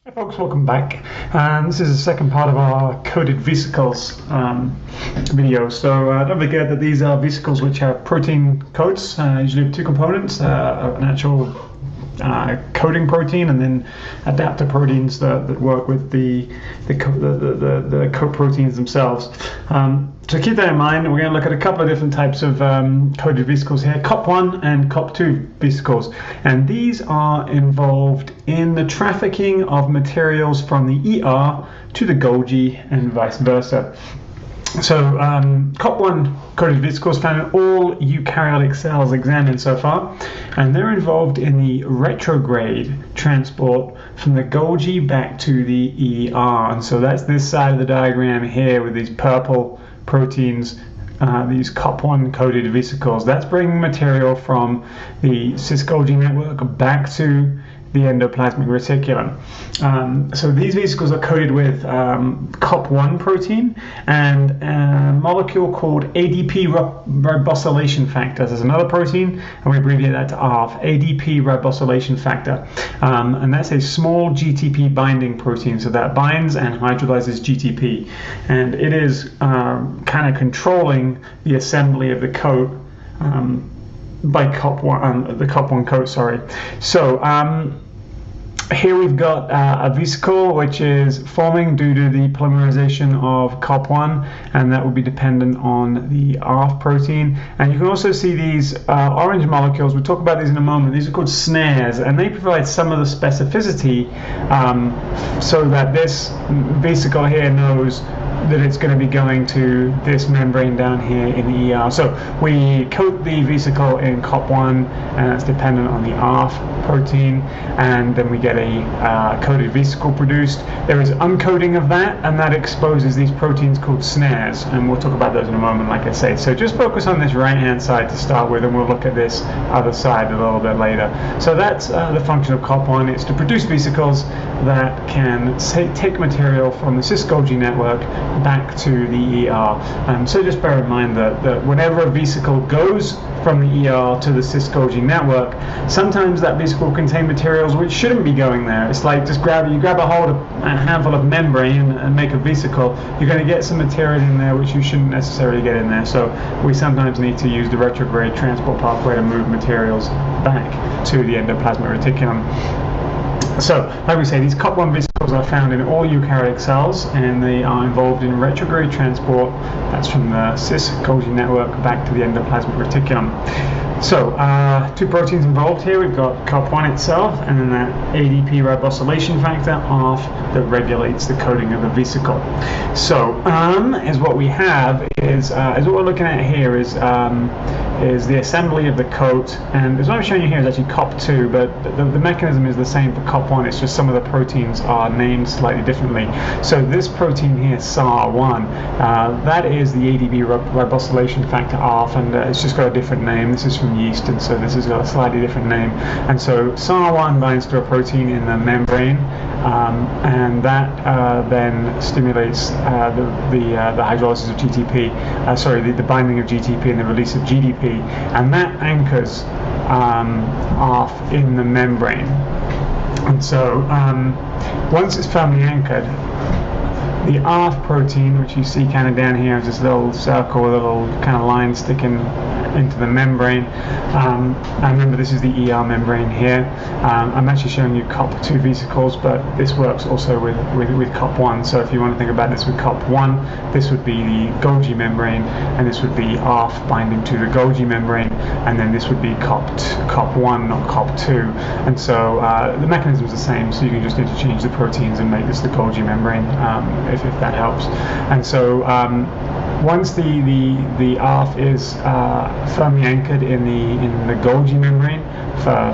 Hi folks, welcome back. This is the second part of our coded vesicles video. So don't forget that these are vesicles which have protein coats, usually with two components, an actual coding protein and then adapter proteins that work with the coat proteins themselves. So keep that in mind. We're going to look at a couple of different types of coded vesicles here, COP1 and COP2 vesicles, and these are involved in the trafficking of materials from the ER to the Golgi and vice versa. So COP1 coded vesicles found in all eukaryotic cells examined so far, and they're involved in the retrograde transport from the Golgi back to the ER. And so that's this side of the diagram here with these purple proteins, these COP1 coded vesicles. That's bringing material from the cis-Golgi network back to the endoplasmic reticulum. So these vesicles are coated with COP1 protein and a molecule called ADP ribosylation factor. There's another protein, and we abbreviate that to ARF, ADP ribosylation factor. And that's a small GTP binding protein, so that binds and hydrolyzes GTP. And it is kind of controlling the assembly of the coat by COP1, the COP1 coat, sorry. So here we've got a vesicle which is forming due to the polymerization of COP1, and that will be dependent on the ARF protein. And you can also see these orange molecules. We'll talk about these in a moment. These are called SNAREs, and they provide some of the specificity so that this vesicle here knows that it's going to be going to this membrane down here in the ER. So we coat the vesicle in COP1, and it's dependent on the ARF protein, and then we get a coded vesicle produced. There is uncoating of that, and that exposes these proteins called SNAREs, and we'll talk about those in a moment, like I say. So just focus on this right-hand side to start with, and we'll look at this other side a little bit later. So that's the function of COP1. It's to produce vesicles that can take material from the cis-Golgi network back to the ER. So just bear in mind that whenever a vesicle goes from the ER to the cis-Golgi network, sometimes that vesicle will contain materials which shouldn't be going there. It's like just you grab a handful of membrane and make a vesicle, you're going to get some material in there which you shouldn't necessarily get in there. So we sometimes need to use the retrograde transport pathway to move materials back to the endoplasmic reticulum. So, like we say, these COP1 vesicles are found in all eukaryotic cells, and they are involved in retrograde transport. That's from the cis-Golgi network back to the endoplasmic reticulum. So, two proteins involved here. We've got COP1 itself, and then that ADP ribosylation factor, ARF, that regulates the coating of the vesicle. So, is what we have is what we're looking at here is the assembly of the coat, and what I'm showing you here is actually COP2, but the mechanism is the same for COP1. It's just some of the proteins are named slightly differently. So this protein here, SAR1, that is the ADP ribosylation factor ARF, and it's just got a different name. This is from yeast, and so this has got a slightly different name. And so SAR1 binds to a protein in the membrane, and that then stimulates the hydrolysis of GTP, the binding of GTP and the release of GDP, and that anchors ARF in the membrane. And so once it's firmly anchored, the ARF protein, which you see kind of down here, is this little circle with a little kind of line sticking into the membrane. I remember this is the ER membrane here. I'm actually showing you COP2 vesicles, but this works also with COP1. So if you want to think about this with COP1, this would be the Golgi membrane, and this would be ARF binding to the Golgi membrane, and then this would be COP1, not COP2. And so the mechanism is the same, so you can just interchange the proteins and make this the Golgi membrane, if that helps. And so once the ARF is firmly anchored in the Golgi membrane for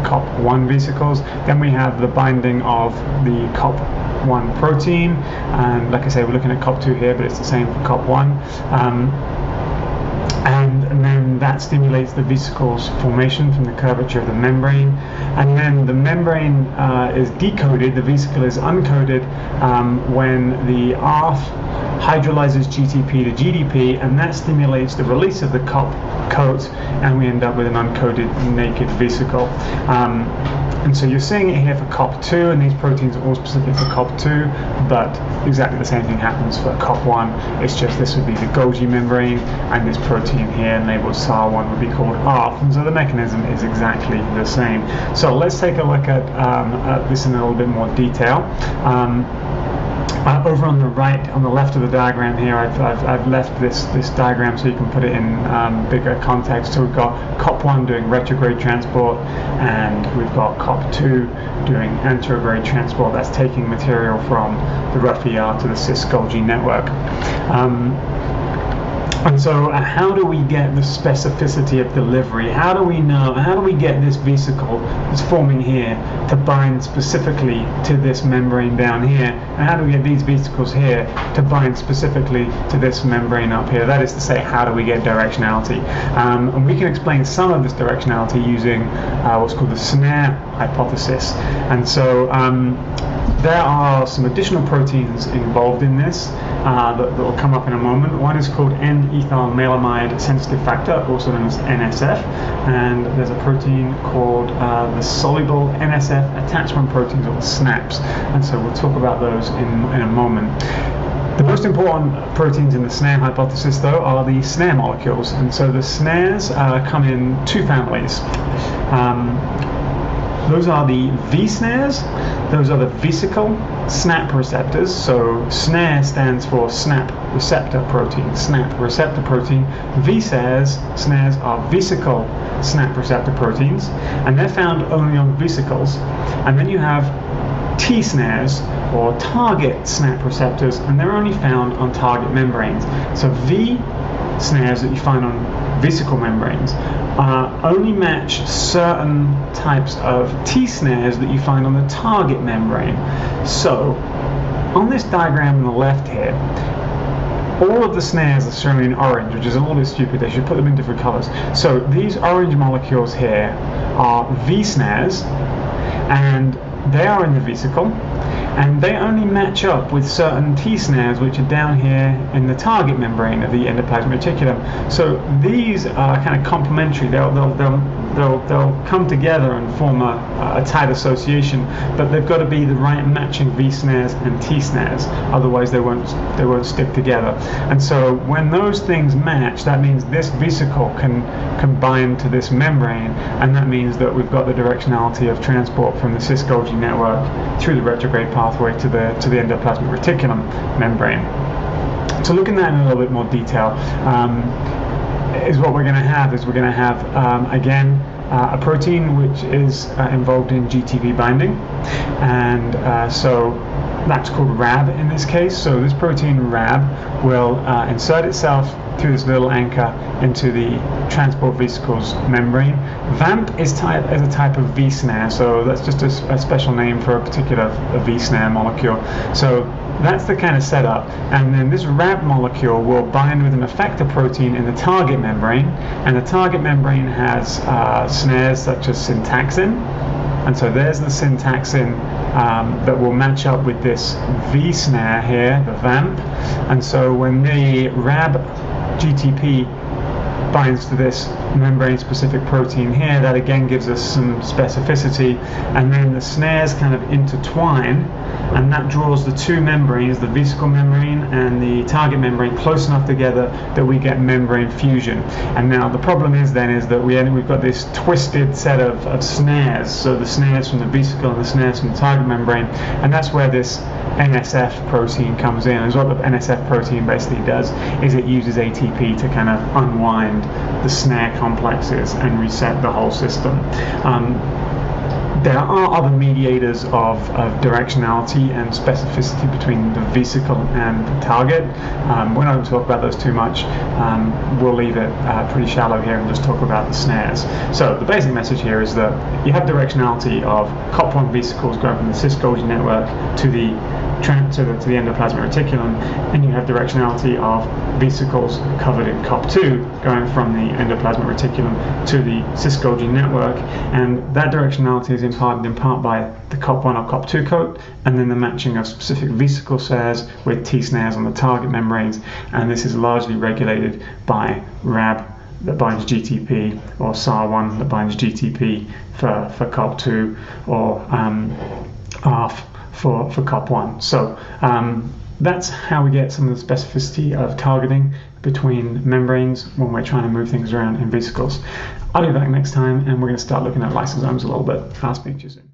COP1 vesicles, then we have the binding of the COP1 protein, and like I say, we're looking at COP2 here, but it's the same for COP1. And then that stimulates the vesicles formation from the curvature of the membrane, and then the membrane is decoded, the vesicle is uncoded when the ARF hydrolyzes GTP to GDP, and that stimulates the release of the COP coat, and we end up with an uncoded naked vesicle. And so you're seeing it here for COP2, and these proteins are all specific for COP2, but exactly the same thing happens for COP1. It's just this would be the Golgi membrane, and this protein here labeled SAR1 would be called ARF, and so the mechanism is exactly the same. So let's take a look at this in a little bit more detail. Over on the right, on the left of the diagram here, I've left this diagram so you can put it in bigger context. So we've got COP1 doing retrograde transport, and we've got COP2 doing anterograde transport. That's taking material from the rough ER to the cis-Golgi network. And so how do we get the specificity of delivery? How do we know, how do we get this vesicle that's forming here to bind specifically to this membrane down here? And how do we get these vesicles here to bind specifically to this membrane up here? That is to say, how do we get directionality? And we can explain some of this directionality using what's called the SNARE hypothesis. And so there are some additional proteins involved in this that will come up in a moment. One is called N-ethylmalamide sensitive factor, also known as NSF, and there's a protein called the soluble NSF attachment proteins, or the SNAPs, and so we'll talk about those in a moment. The most important proteins in the SNARE hypothesis, though, are the SNARE molecules, and so the SNAREs come in two families. Those are the V-SNAREs, those are the vesicle SNAP receptors. So SNARE stands for SNAP receptor protein, SNAP receptor protein. V-SNAREs are vesicle SNAP receptor proteins, and they're found only on vesicles. And then you have T-SNAREs, or target SNAP receptors, and they're only found on target membranes. So V-SNAREs that you find on vesicle membranes only match certain types of T-SNAREs that you find on the target membrane. So on this diagram on the left here, all of the SNAREs are shown in orange, which is a little bit stupid. They should put them in different colors. So these orange molecules here are V-SNAREs, and they are in the vesicle, and they only match up with certain T-SNAREs which are down here in the target membrane of the endoplasmic reticulum. So these are kind of complementary. They'll come together and form a tight association, but they've got to be the right matching V-SNAREs and T-SNAREs, otherwise they won't stick together. And so when those things match, that means this vesicle can bind to this membrane, and that means that we've got the directionality of transport from the cis-Golgi network through the retrograde pathway to the endoplasmic reticulum membrane. So looking at that in a little bit more detail, is what we're going to have again a protein which is involved in GTP binding, and so that's called RAB in this case. So this protein RAB will insert itself through this little anchor into the transport vesicles membrane. VAMP is a type of V-SNARE, so that's just a special name for a particular V-SNARE molecule. So that's the kind of setup, and then this RAB molecule will bind with an effector protein in the target membrane, and the target membrane has SNAREs such as syntaxin, and so there's the syntaxin that will match up with this V-SNARE here, the VAMP, and so when the RAB GTP binds to this membrane-specific protein here, that again gives us some specificity, and then the SNAREs kind of intertwine, and that draws the two membranes, the vesicle membrane and the target membrane, close enough together that we get membrane fusion. And now the problem is that we've got this twisted set of SNAREs, so the SNAREs from the vesicle and the SNAREs from the target membrane, and that's where this NSF protein comes in. And what the NSF protein basically does is it uses ATP to kind of unwind the SNARE complexes and reset the whole system. There are other mediators of directionality and specificity between the vesicle and the target. We're not going to talk about those too much. We'll leave it pretty shallow here and just talk about the SNAREs. So the basic message here is that you have directionality of COP1 vesicles going from the cis-Golgi network to the endoplasmic reticulum, and you have directionality of vesicles covered in COP2 going from the endoplasmic reticulum to the cis-Golgi network, and that directionality is imparted in part by the COP1 or COP2 coat, and then the matching of specific vesicle SNAREs with T-SNAREs on the target membranes, and this is largely regulated by RAB that binds GTP, or SAR1 that binds GTP for COP2, or ARF for COP1. So that's how we get some of the specificity of targeting between membranes when we're trying to move things around in vesicles. I'll be back next time, and we're going to start looking at lysosomes a little bit. I'll speak to you soon.